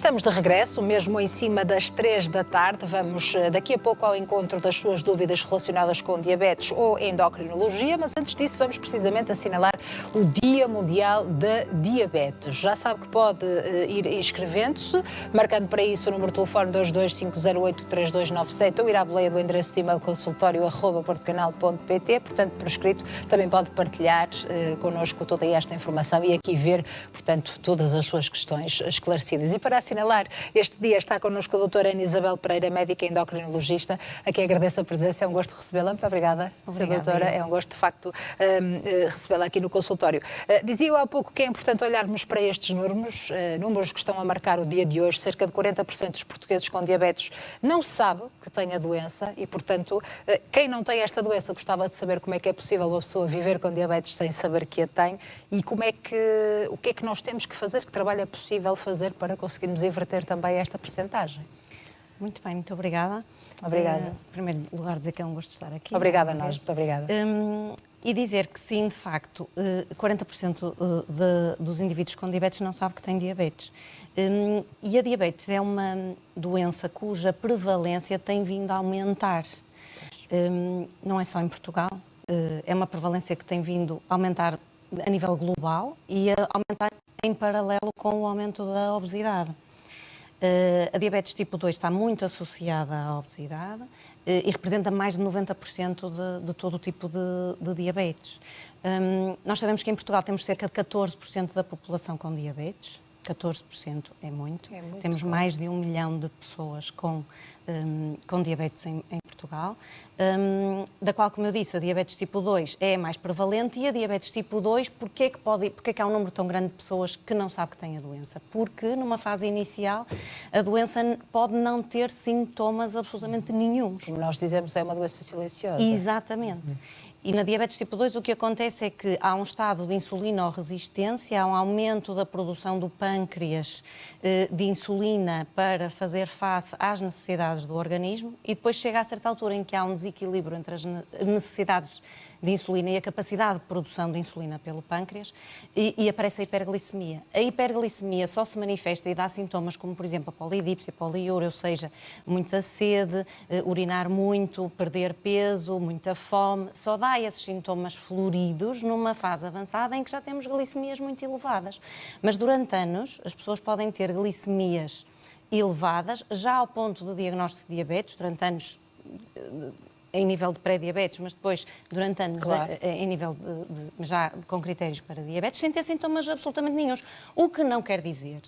Estamos de regresso, mesmo em cima das 3 da tarde. Vamos daqui a pouco ao encontro das suas dúvidas relacionadas com diabetes ou endocrinologia, mas antes disso vamos precisamente assinalar o Dia Mundial da Diabetes. Já sabe que pode ir inscrevendo-se, marcando para isso o número de telefone 225083297 ou ir à boleia do endereço de e-mail consultório@portocanal.pt. Portanto, por escrito, também pode partilhar connosco toda esta informação e aqui ver, portanto, todas as suas questões esclarecidas. E para assinalar este dia está connosco a doutora Ana Isabel Pereira, médica endocrinologista, a quem agradeço a presença. É um gosto recebê-la. Muito obrigada, Sra. Doutora. É um gosto, de facto, recebê-la aqui no consultório. Dizia eu há pouco que é importante olharmos para estes números que estão a marcar o dia de hoje. Cerca de 40% dos portugueses com diabetes não sabe que tem a doença e, portanto, quem não tem esta doença gostava de saber como é que é possível uma pessoa viver com diabetes sem saber que a tem e o que é que nós temos que fazer, que trabalho é possível fazer para conseguirmos inverter também esta percentagem. Muito bem, muito obrigada. Obrigada. Em primeiro lugar, dizer que é um gosto estar aqui. Obrigada a nós, muito obrigada. E dizer que sim, de facto, 40% dos indivíduos com diabetes não sabem que têm diabetes. E a diabetes é uma doença cuja prevalência tem vindo a aumentar. Não é só em Portugal, é uma prevalência que tem vindo a aumentar a nível global e a aumentar em paralelo com o aumento da obesidade. A diabetes tipo 2 está muito associada à obesidade e representa mais de 90% de todo o tipo de diabetes. Nós sabemos que em Portugal temos cerca de 14% da população com diabetes. 14% é muito. Temos mais de 1 milhão de pessoas com diabetes em Portugal, da qual, como eu disse, a diabetes tipo 2 é a mais prevalente. E a diabetes tipo 2, porquê é que há um número tão grande de pessoas que não sabe que têm a doença? Porque numa fase inicial a doença pode não ter sintomas absolutamente nenhum. Como nós dizemos, é uma doença silenciosa. Exatamente. E na diabetes tipo 2 o que acontece é que há um estado de insulinoresistência, há um aumento da produção do pâncreas de insulina para fazer face às necessidades do organismo e depois chega a certa altura em que há um desequilíbrio entre as necessidades de insulina e a capacidade de produção de insulina pelo pâncreas e aparece a hiperglicemia. A hiperglicemia só se manifesta e dá sintomas como, por exemplo, a polidipsia, poliúria, ou seja, muita sede, urinar muito, perder peso, muita fome. Só dá esses sintomas floridos numa fase avançada em que já temos glicemias muito elevadas. Mas durante anos as pessoas podem ter glicemias elevadas, já ao ponto de diagnóstico de diabetes, durante anos em nível de pré-diabetes, mas depois, durante anos, claro, em nível já com critérios para diabetes, sem ter sintomas absolutamente nenhuns. O que não quer dizer,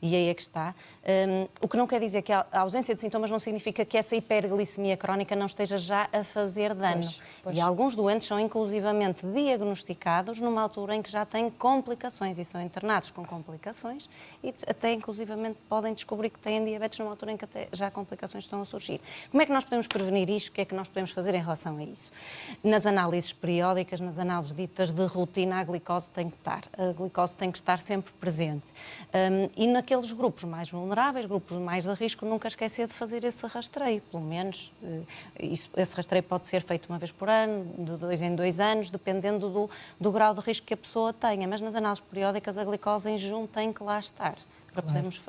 e aí é que está, o que não quer dizer que a ausência de sintomas não significa que essa hiperglicemia crónica não esteja já a fazer dano. Pois. E alguns doentes são inclusivamente diagnosticados numa altura em que já têm complicações e são internados com complicações e até inclusivamente podem descobrir que têm diabetes numa altura em que até já complicações estão a surgir. Como é que nós podemos prevenir isto? O que é que nós podemos fazer em relação a isso? Nas análises periódicas, nas análises ditas de rotina, a glicose tem que estar. A glicose tem que estar sempre presente. E naqueles grupos mais vulneráveis, grupos mais de risco, nunca esquecer de fazer esse rastreio. Pelo menos, esse rastreio pode ser feito uma vez por ano, de 2 em 2 anos, dependendo do grau de risco que a pessoa tenha. Mas nas análises periódicas, a glicose em jejum tem que lá estar, para podermos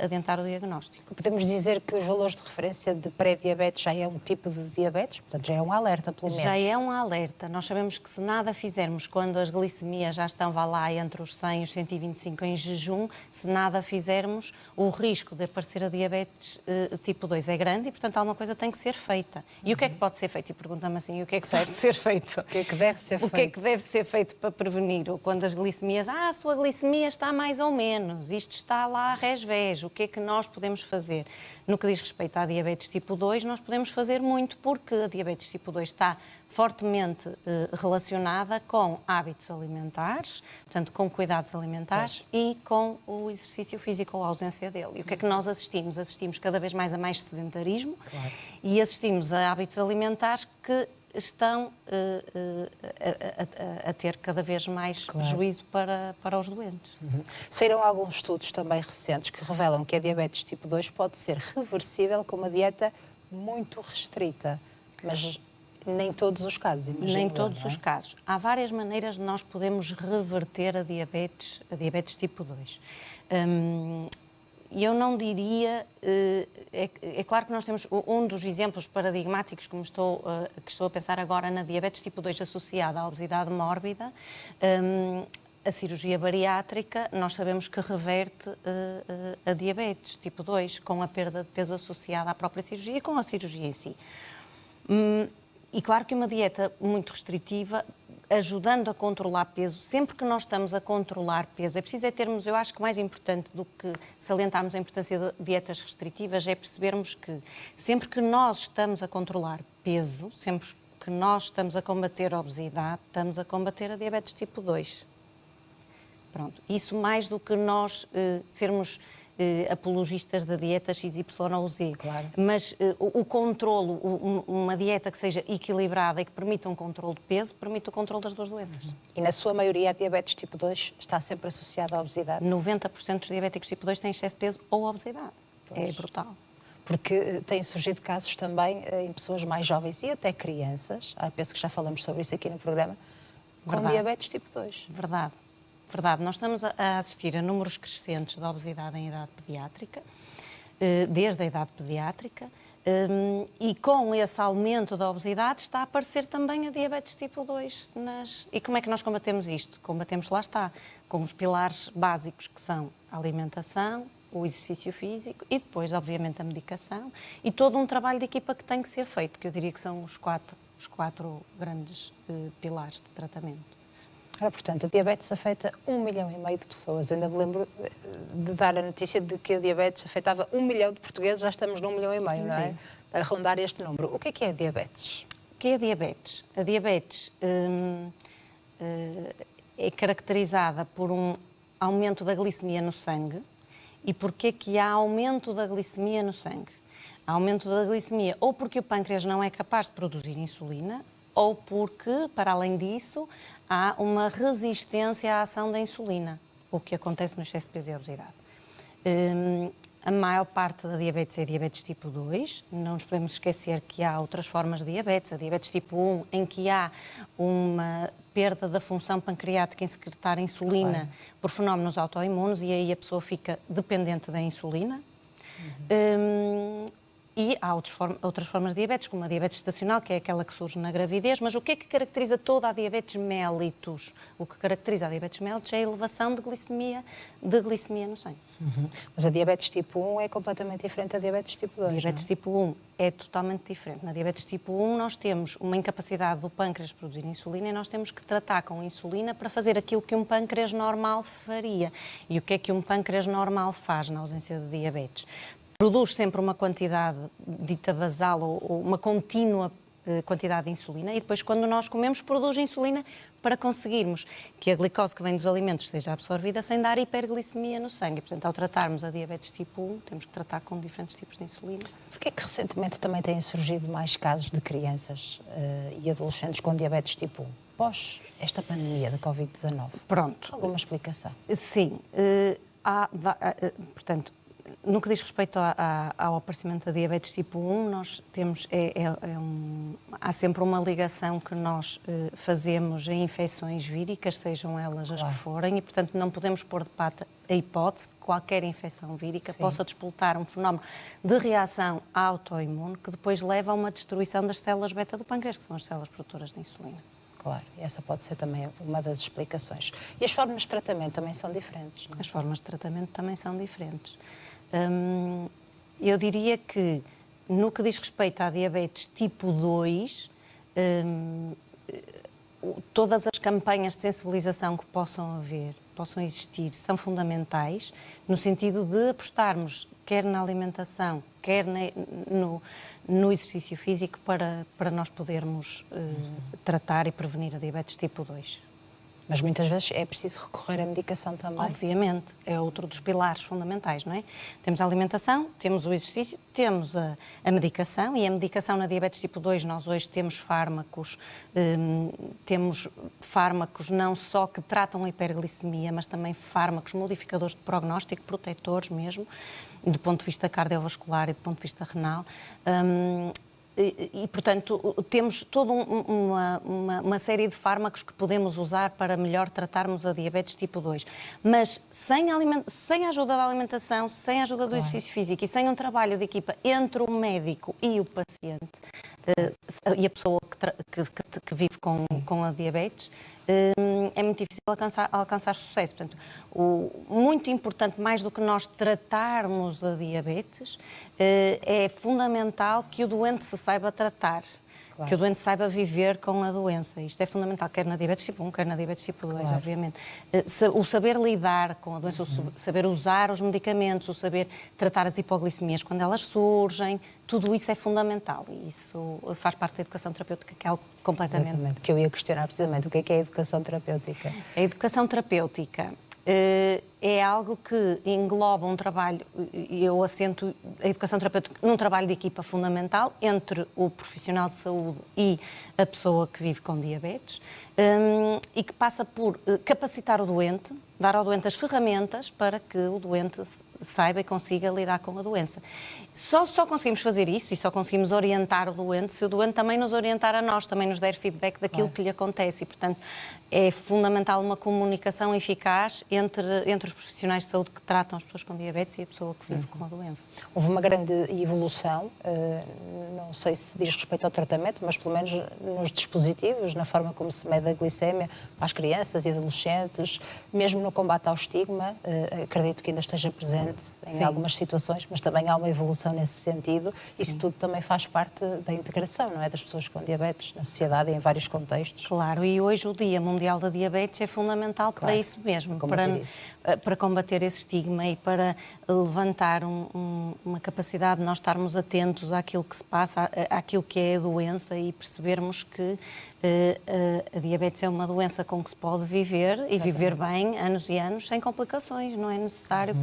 adiantar o diagnóstico. Podemos dizer que os valores de referência de pré-diabetes já é um tipo de diabetes? Portanto, já é um alerta, pelo menos. Já é um alerta. Nós sabemos que se nada fizermos quando as glicemias já estão, lá, entre os 100 e os 125 em jejum, se nada fizermos, o risco de aparecer a diabetes tipo 2 é grande e, portanto, alguma coisa tem que ser feita. E o que é que pode ser feito? E pergunta-me assim, o que é que deve ser feito? O que é que deve ser feito? O que é que deve ser feito para prevenir? Ou quando as glicemias, a sua glicemia está mais ou menos, isto está lá resvés, o que é que nós podemos fazer? No que diz respeito à diabetes tipo 2, nós podemos fazer muito porque a diabetes tipo 2 está fortemente relacionada com hábitos alimentares, portanto, com cuidados alimentares e com o exercício físico ou a ausência dele. E o que é que nós assistimos? Assistimos cada vez mais a mais sedentarismo e assistimos a hábitos alimentares que estão a ter cada vez mais prejuízo para os doentes. Saíram alguns estudos também recentes que revelam que a diabetes tipo 2 pode ser reversível com uma dieta muito restrita, mas nem todos os casos, imagino. Nem todos os casos. Há várias maneiras de nós podermos reverter a diabetes tipo 2. eu não diria, é claro que nós temos um dos exemplos paradigmáticos, como que estou a pensar agora na diabetes tipo 2 associada à obesidade mórbida, a cirurgia bariátrica, nós sabemos que reverte a diabetes tipo 2 com a perda de peso associada à própria cirurgia e com a cirurgia em si. E claro que uma dieta muito restritiva, ajudando a controlar peso, sempre que nós estamos a controlar peso, é preciso termos, eu acho que mais importante do que salientarmos a importância de dietas restritivas, é percebermos que sempre que nós estamos a controlar peso, sempre que nós estamos a combater a obesidade, estamos a combater a diabetes tipo 2. Pronto, isso mais do que nós sermos apologistas da dieta XY ou Z. Claro. Mas o controlo, uma dieta que seja equilibrada e que permita um controlo de peso, permite o controlo das duas doenças. E na sua maioria a diabetes tipo 2 está sempre associada à obesidade? 90% dos diabéticos tipo 2 têm excesso de peso ou obesidade. Pois. É brutal. Porque têm surgido casos também em pessoas mais jovens e até crianças, penso que já falamos sobre isso aqui no programa, com diabetes tipo 2. Verdade. Verdade, nós estamos a assistir a números crescentes de obesidade em idade pediátrica, desde a idade pediátrica, e com esse aumento da obesidade está a aparecer também a diabetes tipo 2. E como é que nós combatemos isto? Combatemos, lá está, com os pilares básicos que são a alimentação, o exercício físico e depois, obviamente, a medicação e todo um trabalho de equipa que tem que ser feito, que eu diria que são os quatro grandes pilares de tratamento. Portanto, a diabetes afeta 1,5 milhão de pessoas. Eu ainda me lembro de dar a notícia de que a diabetes afetava 1 milhão de portugueses, já estamos num 1,5 milhão, não é? A rondar este número. O que é a diabetes? O que é a diabetes? A diabetes é caracterizada por um aumento da glicemia no sangue. E porquê que há aumento da glicemia no sangue? Há aumento da glicemia ou porque o pâncreas não é capaz de produzir insulina, ou porque, para além disso, há uma resistência à ação da insulina, o que acontece no excesso de peso e obesidade. A maior parte da diabetes é diabetes tipo 2, não nos podemos esquecer que há outras formas de diabetes, a diabetes tipo 1, em que há uma perda da função pancreática em secretar insulina por fenómenos autoimunes e aí a pessoa fica dependente da insulina. E há outras formas de diabetes, como a diabetes estacional, que é aquela que surge na gravidez, mas o que é que caracteriza toda a diabetes mellitus? O que caracteriza a diabetes mellitus é a elevação de glicemia no sangue. Mas a diabetes tipo 1 é completamente diferente da diabetes tipo 2, A diabetes tipo 1 é totalmente diferente. Na diabetes tipo 1 nós temos uma incapacidade do pâncreas de produzir insulina e nós temos que tratar com insulina para fazer aquilo que um pâncreas normal faria. E o que é que um pâncreas normal faz na ausência de diabetes? Produz sempre uma quantidade dita basal ou uma contínua quantidade de insulina e depois, quando nós comemos, produz insulina para conseguirmos que a glicose que vem dos alimentos seja absorvida sem dar hiperglicemia no sangue. Portanto, ao tratarmos a diabetes tipo 1, temos que tratar com diferentes tipos de insulina. Porquê é que recentemente também têm surgido mais casos de crianças e adolescentes com diabetes tipo 1? Pós esta pandemia da Covid-19? Pronto. Alguma explicação? Sim. Portanto, no que diz respeito ao aparecimento da diabetes tipo 1, nós temos, há sempre uma ligação que nós fazemos em infecções víricas, sejam elas as que forem, e portanto não podemos pôr de parte a hipótese de que qualquer infecção vírica possa despoltar um fenómeno de reação autoimune que depois leva a uma destruição das células beta do pâncreas, que são as células produtoras de insulina. Claro, essa pode ser também uma das explicações. E as formas de tratamento também são diferentes, não é? As formas de tratamento também são diferentes. Eu diria que, no que diz respeito à diabetes tipo 2, todas as campanhas de sensibilização que possam existir, são fundamentais, no sentido de apostarmos quer na alimentação, quer no exercício físico para nós podermos tratar e prevenir a diabetes tipo 2. Mas muitas vezes é preciso recorrer à medicação também. Obviamente, é outro dos pilares fundamentais, não é? Temos a alimentação, temos o exercício, temos a medicação, e a medicação na diabetes tipo 2, nós hoje temos fármacos não só que tratam a hiperglicemia, mas também fármacos modificadores de prognóstico, protetores mesmo, do ponto de vista cardiovascular e do ponto de vista renal. portanto, temos toda uma série de fármacos que podemos usar para melhor tratarmos a diabetes tipo 2. Mas sem a ajuda da alimentação, sem a ajuda do exercício físico e sem um trabalho de equipa entre o médico e o paciente, e a pessoa que vive com a diabetes, é muito difícil alcançar sucesso. Portanto, muito importante, mais do que nós tratarmos a diabetes, é fundamental que o doente se saiba tratar. Claro. Que o doente saiba viver com a doença. Isto é fundamental, quer na diabetes tipo 1, quer na diabetes tipo 2, claro. Obviamente. O saber lidar com a doença, o saber usar os medicamentos, o saber tratar as hipoglicemias quando elas surgem, tudo isso é fundamental e isso faz parte da educação terapêutica, que é algo completamente... Exatamente, que eu ia questionar precisamente o que é a educação terapêutica. A educação terapêutica é algo que engloba um trabalho, e eu assento a educação terapêutica num trabalho de equipa fundamental entre o profissional de saúde e a pessoa que vive com diabetes, e que passa por capacitar o doente, dar ao doente as ferramentas para que o doente saiba e consiga lidar com a doença. Só conseguimos fazer isso e só conseguimos orientar o doente se o doente também nos orientar a nós, também nos der feedback daquilo que lhe acontece. E, portanto, é fundamental uma comunicação eficaz entre os profissionais de saúde que tratam as pessoas com diabetes e a pessoa que vive com a doença. Houve uma grande evolução, não sei se diz respeito ao tratamento, mas pelo menos nos dispositivos, na forma como se mede a glicémia para as crianças e adolescentes, mesmo no combate ao estigma, acredito que ainda esteja presente em algumas situações, mas também há uma evolução nesse sentido. Sim. Isso tudo também faz parte da integração, não é, das pessoas com diabetes na sociedade e em vários contextos. Claro, e hoje o Dia Mundial da Diabetes é fundamental para isso mesmo, para combater esse estigma e para levantar uma capacidade de nós estarmos atentos àquilo que se passa, àquilo que é a doença e percebermos que a diabetes é uma doença com que se pode viver e viver bem anos e anos sem complicações. Não é necessário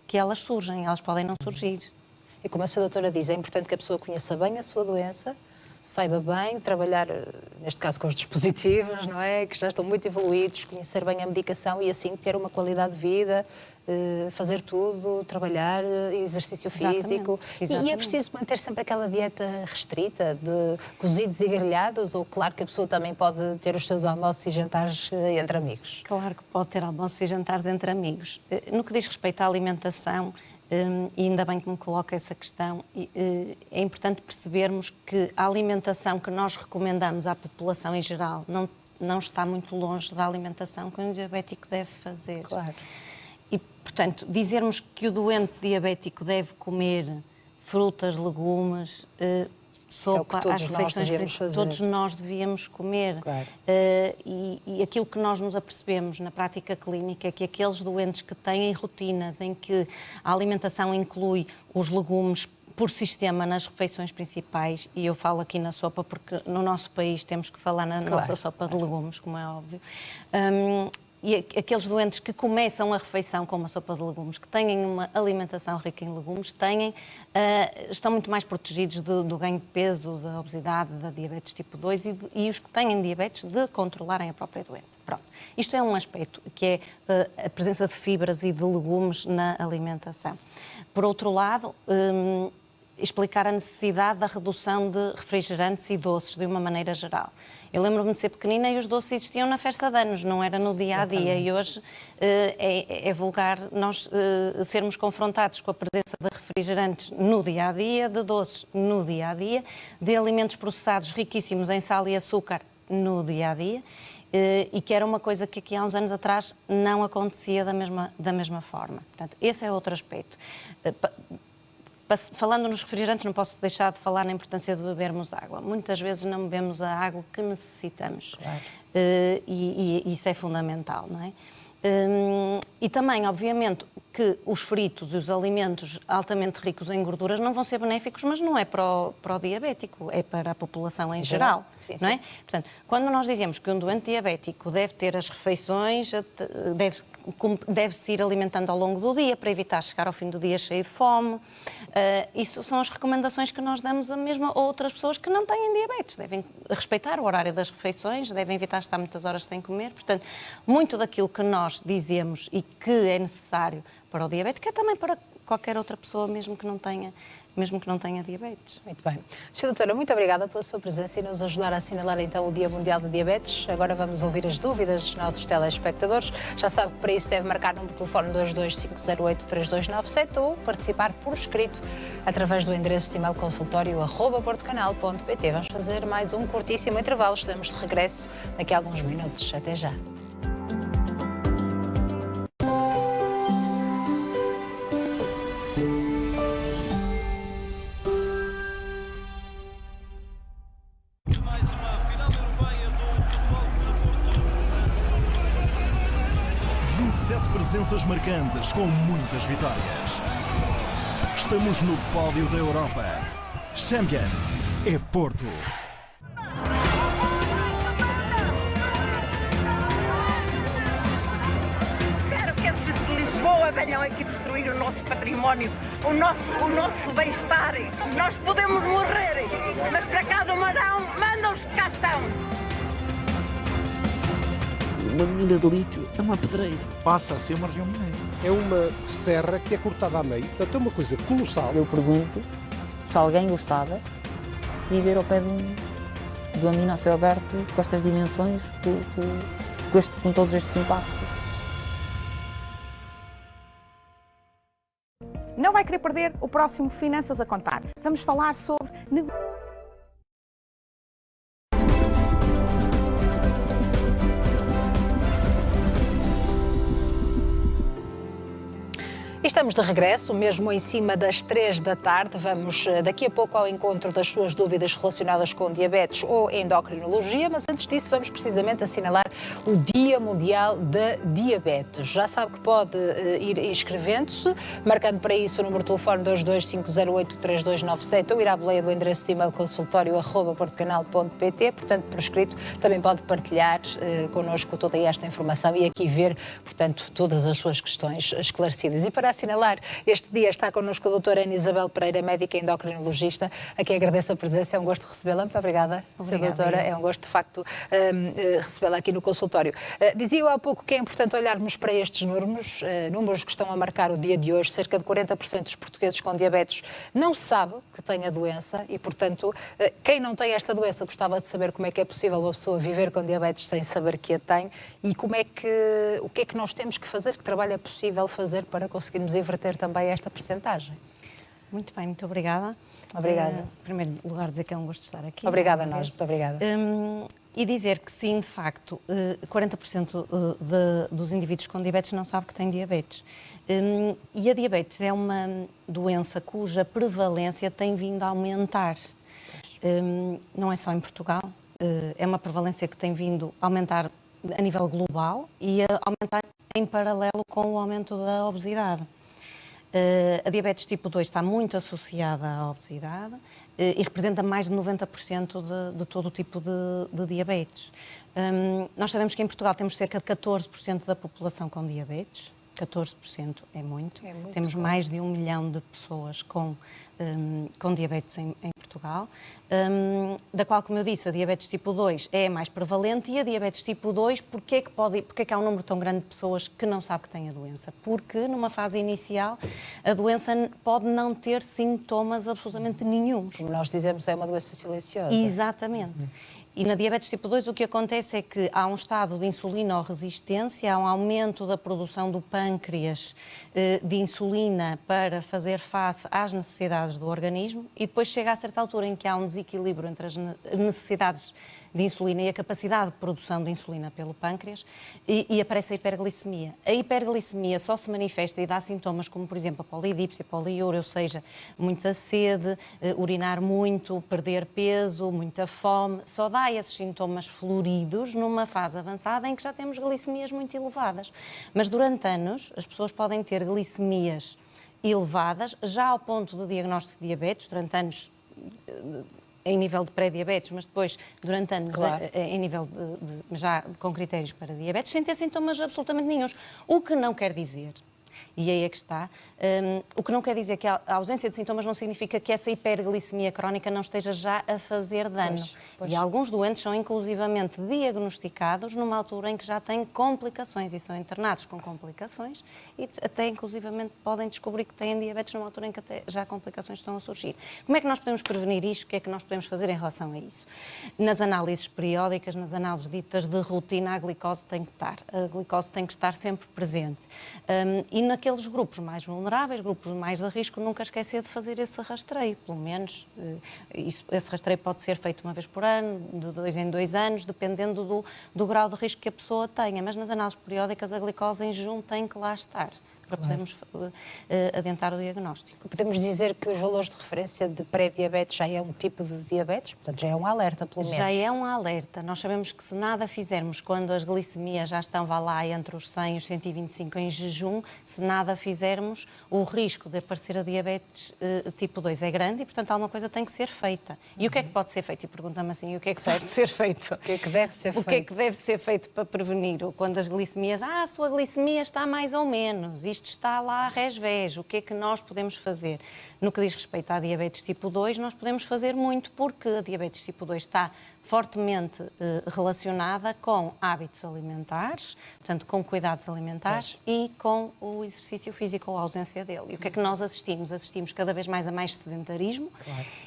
que elas surjam, elas podem não surgir. E como a sua doutora diz, é importante que a pessoa conheça bem a sua doença, saiba bem trabalhar, neste caso com os dispositivos, não é? Que já estão muito evoluídos, conhecer bem a medicação e assim ter uma qualidade de vida, fazer tudo, trabalhar, exercício físico. Exatamente. E é preciso manter sempre aquela dieta restrita de cozidos e grelhados, ou claro que a pessoa também pode ter os seus almoços e jantares entre amigos? Claro que pode ter almoços e jantares entre amigos. No que diz respeito à alimentação, e ainda bem que me coloca essa questão, é importante percebermos que a alimentação que nós recomendamos à população em geral não está muito longe da alimentação que um diabético deve fazer. Claro. E, portanto, dizermos que o doente diabético deve comer frutas, legumes, sopa, às refeições, todos nós devíamos comer. Claro. E aquilo que nós nos apercebemos na prática clínica é que aqueles doentes que têm rotinas em que a alimentação inclui os legumes por sistema nas refeições principais, e eu falo aqui na sopa porque no nosso país temos que falar na nossa sopa de legumes, como é óbvio, e aqueles doentes que começam a refeição com uma sopa de legumes, que têm uma alimentação rica em legumes, estão muito mais protegidos do ganho de peso, da obesidade, da diabetes tipo 2 e os que têm diabetes de controlarem a própria doença. Pronto. Isto é um aspecto que é a presença de fibras e de legumes na alimentação. Por outro lado, explicar a necessidade da redução de refrigerantes e doces de uma maneira geral. Eu lembro-me de ser pequenina e os doces existiam na festa de anos, não era no dia-a-dia. E hoje é vulgar nós sermos confrontados com a presença de refrigerantes no dia-a-dia, de doces no dia-a-dia, de alimentos processados riquíssimos em sal e açúcar no dia-a-dia, e que era uma coisa que aqui há uns anos atrás não acontecia da mesma forma. Portanto, esse é outro aspecto. Falando nos refrigerantes, não posso deixar de falar na importância de bebermos água. Muitas vezes não bebemos a água que necessitamos. Claro. E isso é fundamental, não é? E também, obviamente, que os fritos e os alimentos altamente ricos em gorduras não vão ser benéficos, mas não é para o diabético, é para a população em geral, não é? Portanto, quando nós dizemos que um doente diabético deve ter as refeições, deve-se ir alimentando ao longo do dia para evitar chegar ao fim do dia cheio de fome, isso são as recomendações que nós damos a outras pessoas que não têm diabetes. Devem respeitar o horário das refeições, devem evitar estar muitas horas sem comer. Portanto, muito daquilo que nós dizemos e que é necessário para o diabético é também para qualquer outra pessoa, mesmo que não tenha mesmo que não tenha diabetes. Muito bem. Sra. Doutora, muito obrigada pela sua presença e nos ajudar a assinalar então o Dia Mundial de Diabetes. Agora vamos ouvir as dúvidas dos nossos telespectadores. Já sabe que para isso deve marcar no telefone 225083297 ou participar por escrito através do endereço de e-mail consultório@portocanal.pt. Vamos fazer mais um curtíssimo intervalo. Estamos de regresso daqui a alguns minutos. Até já. Presenças marcantes com muitas vitórias. Estamos no pódio da Europa. Champions é Porto. Quero que esses de Lisboa venham aqui destruir o nosso património, o nosso bem-estar. Nós podemos morrer, mas para cada uma não, mandam-os que cá estão. Uma mina de lítio é uma pedreira. Passa a ser uma região mineira. É uma serra que é cortada a meio, portanto é uma coisa colossal. Eu pergunto se alguém gostava de viver ao pé de uma mina a céu aberto com estas dimensões, com todos estes impactos. Não vai querer perder o próximo Finanças a Contar. Vamos falar sobre Estamos de regresso, mesmo em cima das 3 da tarde. Vamos daqui a pouco ao encontro das suas dúvidas relacionadas com diabetes ou endocrinologia, mas antes disso vamos precisamente assinalar o Dia Mundial da Diabetes. Já sabe que pode ir inscrevendo-se, marcando para isso o número de telefone 225083297 ou ir à boleia do endereço de e-mail consultório@portocanal.pt. Portanto, por escrito, também pode partilhar connosco toda esta informação e aqui ver, portanto, todas as suas questões esclarecidas. E para assinalar este dia está connosco a doutora Ana Isabel Pereira, médica endocrinologista, a quem agradeço a presença. É um gosto recebê-la. Muito obrigada, Sra. Doutora. É um gosto, de facto, recebê-la aqui no consultório. Dizia eu há pouco que é importante olharmos para estes números, números que estão a marcar o dia de hoje. Cerca de 40% dos portugueses com diabetes não sabe que tem a doença e, portanto, quem não tem esta doença gostava de saber como é que é possível uma pessoa viver com diabetes sem saber que a tem e o que é que nós temos que fazer, que trabalho é possível fazer para conseguirmos inverter também esta percentagem. Muito bem, muito obrigada. Obrigada. Em primeiro lugar, dizer que é um gosto estar aqui. Obrigada a nós, muito obrigada. E dizer que sim, de facto, 40% dos indivíduos com diabetes não sabem que têm diabetes. E a diabetes é uma doença cuja prevalência tem vindo a aumentar. Não é só em Portugal, é uma prevalência que tem vindo a aumentar a nível global e a aumentar em paralelo com o aumento da obesidade. A diabetes tipo 2 está muito associada à obesidade e representa mais de 90% de todo o tipo de diabetes. Nós sabemos que em Portugal temos cerca de 14% da população com diabetes. 14% é muito. Temos mais de 1 milhão de pessoas com diabetes em Portugal, da qual, como eu disse, a diabetes tipo 2 é a mais prevalente. E a diabetes tipo 2, porquê é que há um número tão grande de pessoas que não sabe que têm a doença? Porque numa fase inicial a doença pode não ter sintomas absolutamente nenhum. Como nós dizemos, é uma doença silenciosa. Exatamente. E na diabetes tipo 2 o que acontece é que há um estado de insulinoresistência, há um aumento da produção do pâncreas de insulina para fazer face às necessidades do organismo e depois chega a certa altura em que há um desequilíbrio entre as necessidades de insulina e a capacidade de produção de insulina pelo pâncreas e aparece a hiperglicemia. A hiperglicemia só se manifesta e dá sintomas como, por exemplo, a polidipsia, poliúria, ou seja, muita sede, urinar muito, perder peso, muita fome. Só dá esses sintomas floridos numa fase avançada em que já temos glicemias muito elevadas. Mas durante anos as pessoas podem ter glicemias elevadas, já ao ponto de diagnóstico de diabetes, durante anos em nível de pré-diabetes, mas depois, durante anos, claro, em nível já com critérios para diabetes, sem ter sintomas absolutamente nenhuns. O que não quer dizer E aí é que está. O que não quer dizer que a ausência de sintomas não significa que essa hiperglicemia crónica não esteja já a fazer dano. Pois. E alguns doentes são inclusivamente diagnosticados numa altura em que já têm complicações e são internados com complicações e até inclusivamente podem descobrir que têm diabetes numa altura em que até já complicações estão a surgir. Como é que nós podemos prevenir isto? O que é que nós podemos fazer em relação a isso? Nas análises periódicas, nas análises ditas de rotina, a glicose tem que estar. A glicose tem que estar sempre presente. E naqueles grupos mais vulneráveis, grupos mais de risco, nunca esquecer de fazer esse rastreio. Pelo menos, esse rastreio pode ser feito uma vez por ano, de 2 em 2 anos, dependendo do grau de risco que a pessoa tenha. Mas nas análises periódicas, a glicose em jejum tem que lá estar, para podermos adentrar o diagnóstico. Podemos dizer que os valores de referência de pré-diabetes já é um tipo de diabetes, portanto já é um alerta, pelo menos. Já é um alerta. Nós sabemos que se nada fizermos quando as glicemias já estão, vá lá, entre os 100 e os 125 em jejum, se nada fizermos, o risco de aparecer a diabetes tipo 2 é grande e, portanto, alguma coisa tem que ser feita. E o que é que pode ser feito? E pergunta-me assim, o que é que deve ser feito? O que é que deve ser feito? O que é que deve ser feito para prevenir? Quando as glicemias, a sua glicemia está mais ou menos, isto está lá resvés, o que é que nós podemos fazer? No que diz respeito à diabetes tipo 2, nós podemos fazer muito porque a diabetes tipo 2 está fortemente relacionada com hábitos alimentares, portanto, com cuidados alimentares e com o exercício físico ou a ausência dele. E o que é que nós assistimos? Assistimos cada vez mais a mais sedentarismo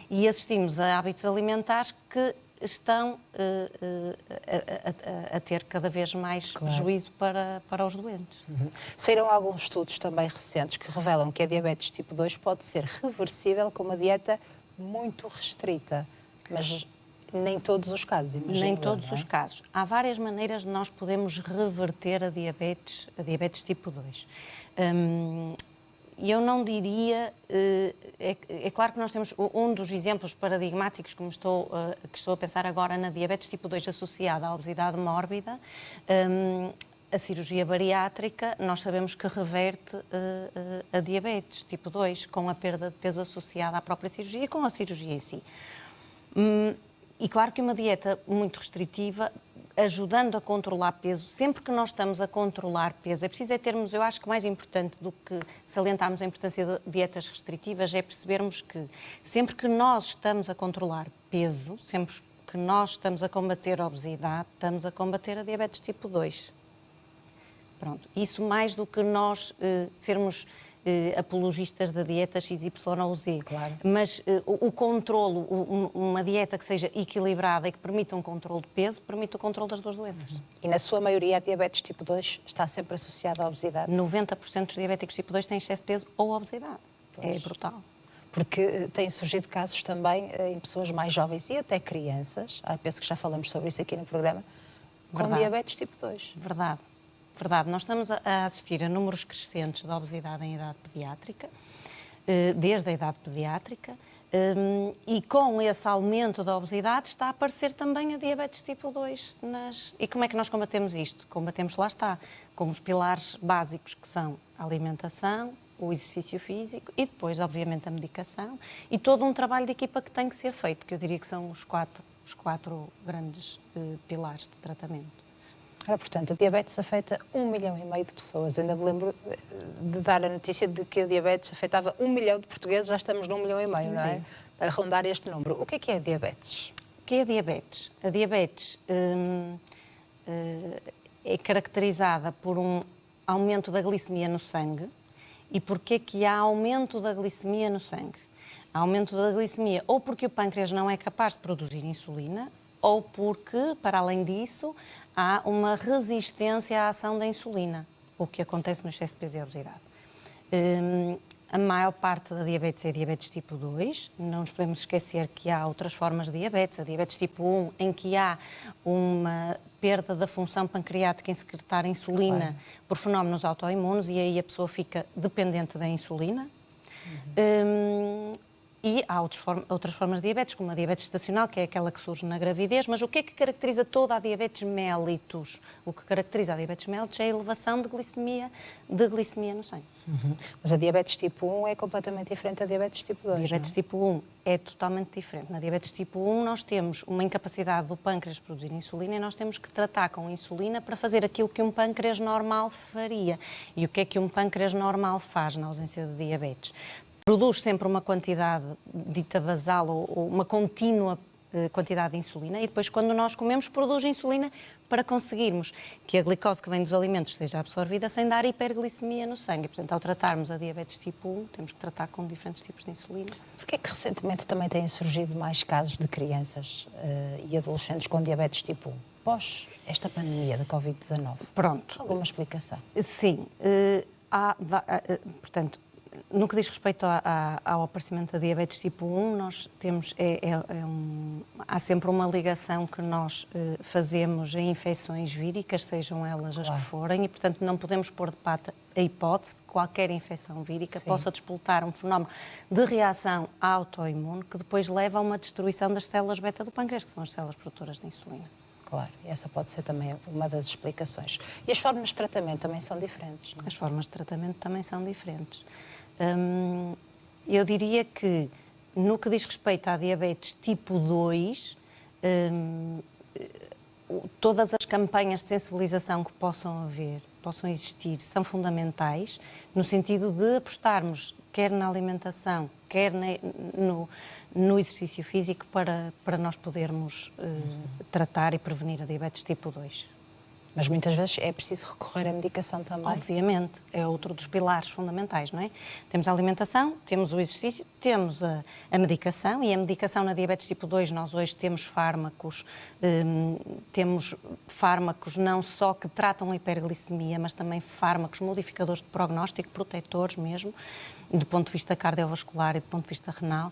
e assistimos a hábitos alimentares que estão a ter cada vez mais prejuízo para os doentes. Saíram alguns estudos também recentes que revelam que a diabetes tipo 2 pode ser reversível com uma dieta muito restrita, mas nem todos os casos, imagino. Nem todos os casos. Há várias maneiras de nós podermos reverter a diabetes tipo 2. E eu não diria, é claro que nós temos um dos exemplos paradigmáticos, como que estou a pensar agora na diabetes tipo 2 associada à obesidade mórbida, a cirurgia bariátrica, nós sabemos que reverte a diabetes tipo 2 com a perda de peso associada à própria cirurgia e com a cirurgia em si. E claro que uma dieta muito restritiva, ajudando a controlar peso, sempre que nós estamos a controlar peso, é preciso termos, eu acho que mais importante do que salientarmos a importância de dietas restritivas, é percebermos que sempre que nós estamos a controlar peso, sempre que nós estamos a combater a obesidade, estamos a combater a diabetes tipo 2. Pronto, isso mais do que nós sermos apologistas da dieta XY ou Z. Claro. Mas o controlo, uma dieta que seja equilibrada e que permita um controlo de peso, permite o controle das duas doenças. E na sua maioria a diabetes tipo 2 está sempre associada à obesidade? 90% dos diabéticos tipo 2 têm excesso de peso ou obesidade. É brutal. Porque têm surgido casos também em pessoas mais jovens e até crianças, penso que já falamos sobre isso aqui no programa, com diabetes tipo 2. Verdade. Verdade, nós estamos a assistir a números crescentes de obesidade em idade pediátrica, desde a idade pediátrica, e com esse aumento da obesidade está a aparecer também a diabetes tipo 2. E como é que nós combatemos isto? Combatemos, lá está, com os pilares básicos que são a alimentação, o exercício físico e depois, obviamente, a medicação e todo um trabalho de equipa que tem que ser feito, que eu diria que são os quatro grandes pilares de tratamento. Portanto, a diabetes afeta 1,5 milhão de pessoas. Eu ainda me lembro de dar a notícia de que a diabetes afetava 1 milhão de portugueses, já estamos num 1,5 milhão, não é? A rondar este número. O que é a diabetes? O que é a diabetes? A diabetes é caracterizada por um aumento da glicemia no sangue. E porquê que há aumento da glicemia no sangue? Há aumento da glicemia ou porque o pâncreas não é capaz de produzir insulina, ou porque, para além disso, há uma resistência à ação da insulina, o que acontece no excesso de peso e obesidade. A maior parte da diabetes é diabetes tipo 2, não nos podemos esquecer que há outras formas de diabetes, a diabetes tipo 1, em que há uma perda da função pancreática em secretar insulina por fenómenos autoimunes e aí a pessoa fica dependente da insulina. E há outras formas de diabetes, como a diabetes estacional, que é aquela que surge na gravidez, mas o que é que caracteriza toda a diabetes mellitus? O que caracteriza a diabetes mellitus é a elevação de glicemia no sangue. Mas a diabetes tipo 1 é completamente diferente da diabetes tipo 2, Diabetes tipo 1 é totalmente diferente. Na diabetes tipo 1 nós temos uma incapacidade do pâncreas de produzir insulina e nós temos que tratar com insulina para fazer aquilo que um pâncreas normal faria. E o que é que um pâncreas normal faz na ausência de diabetes? Produz sempre uma quantidade dita basal ou uma contínua quantidade de insulina e depois quando nós comemos produz insulina para conseguirmos que a glicose que vem dos alimentos seja absorvida sem dar hiperglicemia no sangue. Portanto, ao tratarmos a diabetes tipo 1, temos que tratar com diferentes tipos de insulina. Porquê é que recentemente também têm surgido mais casos de crianças e adolescentes com diabetes tipo 1? Pós esta pandemia da Covid-19? Pronto. Alguma explicação? Sim. Portanto, no que diz respeito ao aparecimento da diabetes tipo 1, nós temos, há sempre uma ligação que nós fazemos em infecções víricas, sejam elas as que forem, e portanto não podemos pôr de parte a hipótese de que qualquer infecção vírica possa despoltar um fenómeno de reação autoimune que depois leva a uma destruição das células beta do pâncreas, que são as células produtoras de insulina. Claro, essa pode ser também uma das explicações. E as formas de tratamento também são diferentes, não é? As formas de tratamento também são diferentes. Eu diria que, no que diz respeito à diabetes tipo 2, todas as campanhas de sensibilização que possam existir, são fundamentais, no sentido de apostarmos quer na alimentação, quer no exercício físico para nós podermos tratar e prevenir a diabetes tipo 2. Mas muitas vezes é preciso recorrer à medicação também. Obviamente, é outro dos pilares fundamentais, não é? Temos a alimentação, temos o exercício, temos a medicação, e a medicação na diabetes tipo 2, nós hoje temos fármacos não só que tratam a hiperglicemia, mas também fármacos modificadores de prognóstico, protetores mesmo, do ponto de vista cardiovascular e do ponto de vista renal.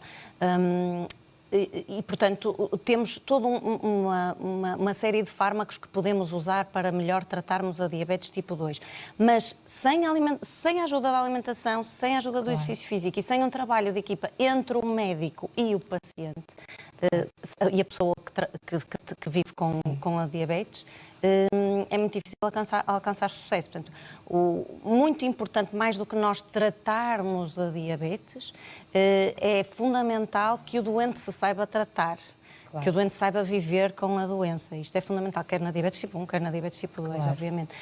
E, portanto, temos toda uma série de fármacos que podemos usar para melhor tratarmos a diabetes tipo 2. Mas sem a ajuda da alimentação, sem a ajuda do exercício físico e sem um trabalho de equipa entre o médico e o paciente e a pessoa que vive com a diabetes, é muito difícil alcançar sucesso. Portanto, muito importante, mais do que nós tratarmos a diabetes, é fundamental que o doente se saiba tratar, que o doente saiba viver com a doença. Isto é fundamental, quer na diabetes tipo 1, quer na diabetes tipo 2, obviamente.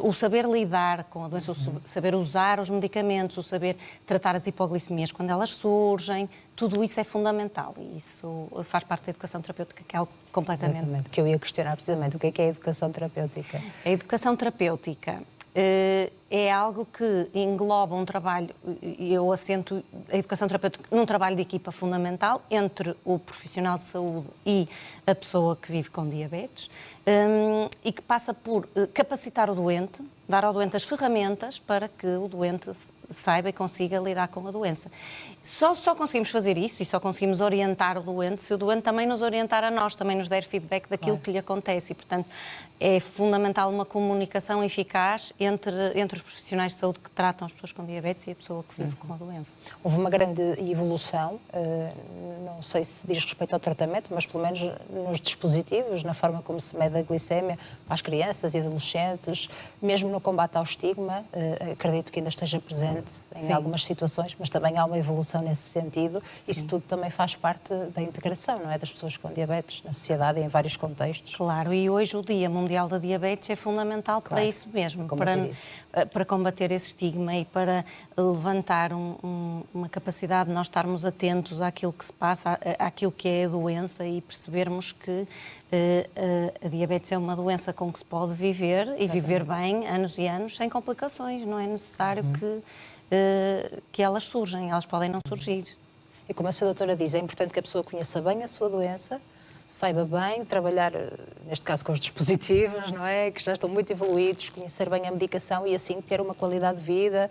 O saber lidar com a doença, o saber usar os medicamentos, o saber tratar as hipoglicemias quando elas surgem, tudo isso é fundamental e isso faz parte da educação terapêutica, que é algo completamente... Exatamente, que eu ia questionar precisamente o que é a educação terapêutica. A educação terapêutica é algo que engloba um trabalho, eu assento a educação terapêutica num trabalho de equipa fundamental entre o profissional de saúde e a pessoa que vive com diabetes, e que passa por capacitar o doente, dar ao doente as ferramentas para que o doente saiba e consiga lidar com a doença. Só conseguimos fazer isso e só conseguimos orientar o doente se o doente também nos orientar a nós, também nos der feedback daquilo que lhe acontece. E, portanto, é fundamental uma comunicação eficaz entre os profissionais de saúde que tratam as pessoas com diabetes e a pessoa que vive com a doença. Houve uma grande evolução, não sei se diz respeito ao tratamento, mas pelo menos nos dispositivos, na forma como se mede a glicémia para as crianças e adolescentes, mesmo no combate ao estigma, acredito que ainda esteja presente em algumas situações, mas também há uma evolução nesse sentido. Isso tudo também faz parte da integração, não é, das pessoas com diabetes na sociedade e em vários contextos. Claro, e hoje o Dia Mundial da Diabetes é fundamental para isso mesmo, para combater esse estigma e para levantar uma capacidade de nós estarmos atentos àquilo que se passa, àquilo que é a doença e percebermos que a diabetes é uma doença com que se pode viver e viver bem anos e anos sem complicações. Não é necessário que elas surjam, elas podem não surgir. E como a sua doutora diz, é importante que a pessoa conheça bem a sua doença, saiba bem trabalhar, neste caso com os dispositivos, não é? Que já estão muito evoluídos, conhecer bem a medicação e assim ter uma qualidade de vida,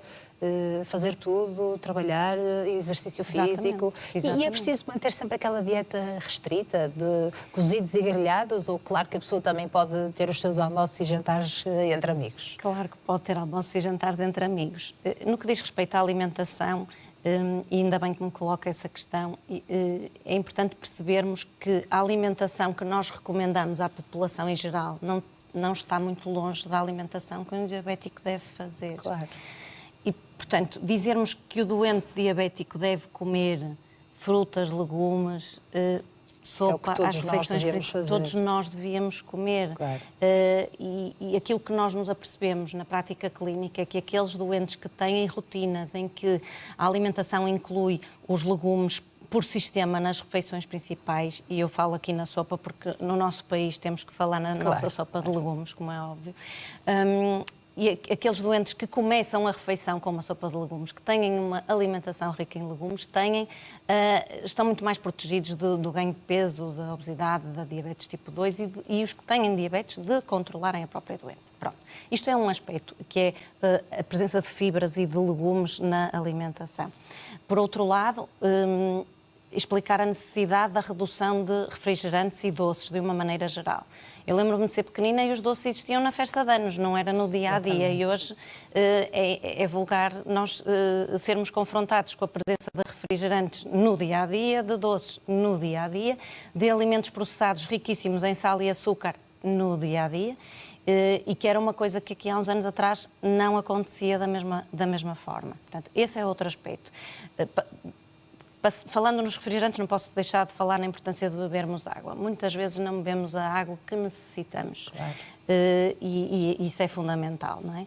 fazer tudo, trabalhar, exercício físico. Exatamente. E é preciso manter sempre aquela dieta restrita de cozidos e grelhados, ou claro que a pessoa também pode ter os seus almoços e jantares entre amigos? Claro que pode ter almoços e jantares entre amigos. No que diz respeito à alimentação, E ainda bem que me coloca essa questão. É importante percebermos que a alimentação que nós recomendamos à população em geral não está muito longe da alimentação que um diabético deve fazer. Claro. E, portanto, dizermos que o doente diabético deve comer frutas, legumes, sopa, às refeições principais, todos nós devíamos comer. Claro. E aquilo que nós nos apercebemos na prática clínica é que aqueles doentes que têm rotinas em que a alimentação inclui os legumes por sistema nas refeições principais, e eu falo aqui na sopa porque no nosso país temos que falar na nossa sopa de legumes, como é óbvio, e aqueles doentes que começam a refeição com uma sopa de legumes, que têm uma alimentação rica em legumes, estão muito mais protegidos do ganho de peso, da obesidade, da diabetes tipo 2 e os que têm diabetes de controlarem a própria doença. Pronto. Isto é um aspecto que é a presença de fibras e de legumes na alimentação. Por outro lado, explicar a necessidade da redução de refrigerantes e doces de uma maneira geral. Eu lembro-me de ser pequenina e os doces existiam na festa de anos, não era no dia-a-dia. E hoje é vulgar nós sermos confrontados com a presença de refrigerantes no dia-a-dia, de doces no dia-a-dia, de alimentos processados riquíssimos em sal e açúcar no dia-a-dia, e que era uma coisa que aqui há uns anos atrás não acontecia da mesma forma. Portanto, esse é outro aspecto. Falando nos refrigerantes, não posso deixar de falar na importância de bebermos água. Muitas vezes não bebemos a água que necessitamos. Claro. E isso é fundamental, não é?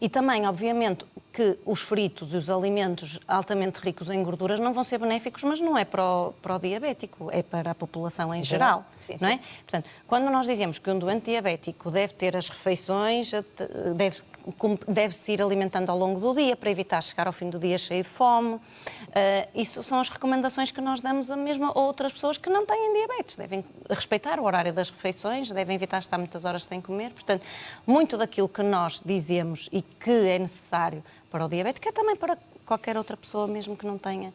E também, obviamente, que os fritos e os alimentos altamente ricos em gorduras não vão ser benéficos, mas não é para o diabético, é para a população em geral, sim, não é? Portanto, quando nós dizemos que um doente diabético deve ter as refeições, deve-se ir alimentando ao longo do dia para evitar chegar ao fim do dia cheio de fome, isso são as recomendações que nós damos a outras pessoas que não têm diabetes. Devem respeitar o horário das refeições, devem evitar estar muitas horas sem comer. Portanto, muito daquilo que nós dizemos e que é necessário para o diabético é também para qualquer outra pessoa, mesmo que não tenha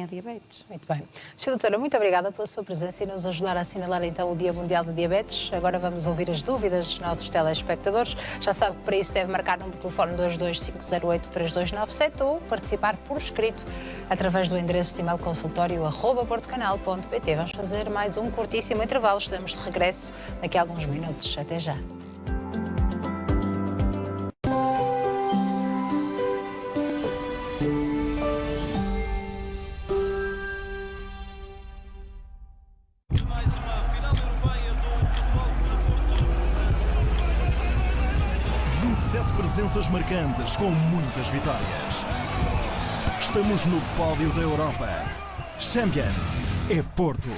diabetes. Muito bem. Sra. Doutora, muito obrigada pela sua presença e nos ajudar a assinalar então o Dia Mundial da Diabetes. Agora vamos ouvir as dúvidas dos nossos telespectadores. Já sabe que para isso deve marcar no telefone 225083297 ou participar por escrito através do endereço de e-mail consultório@portocanal.pt. Vamos fazer mais um curtíssimo intervalo. Estamos de regresso daqui a alguns minutos. Até já. Presenças marcantes com muitas vitórias. Estamos no pódio da Europa. Champions é Porto.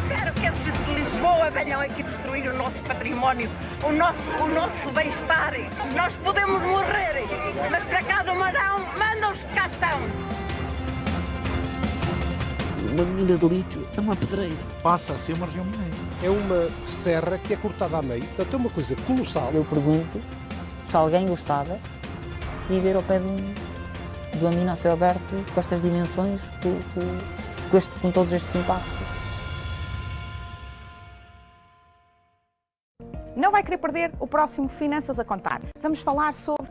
Quero que esses de Lisboa venham aqui destruir o nosso património, o nosso bem-estar. Nós podemos morrer, mas para cada marão, manda-os que cá estão. Uma mina de lítio é uma pedreira. Passa a ser uma região mineira. É uma serra que é cortada a meio, portanto é uma coisa colossal. Eu pergunto se alguém gostava de viver ao pé de uma mina a céu aberto, com estas dimensões, com todos estes impactos. Não vai querer perder o próximo Finanças a Contar. Vamos falar sobre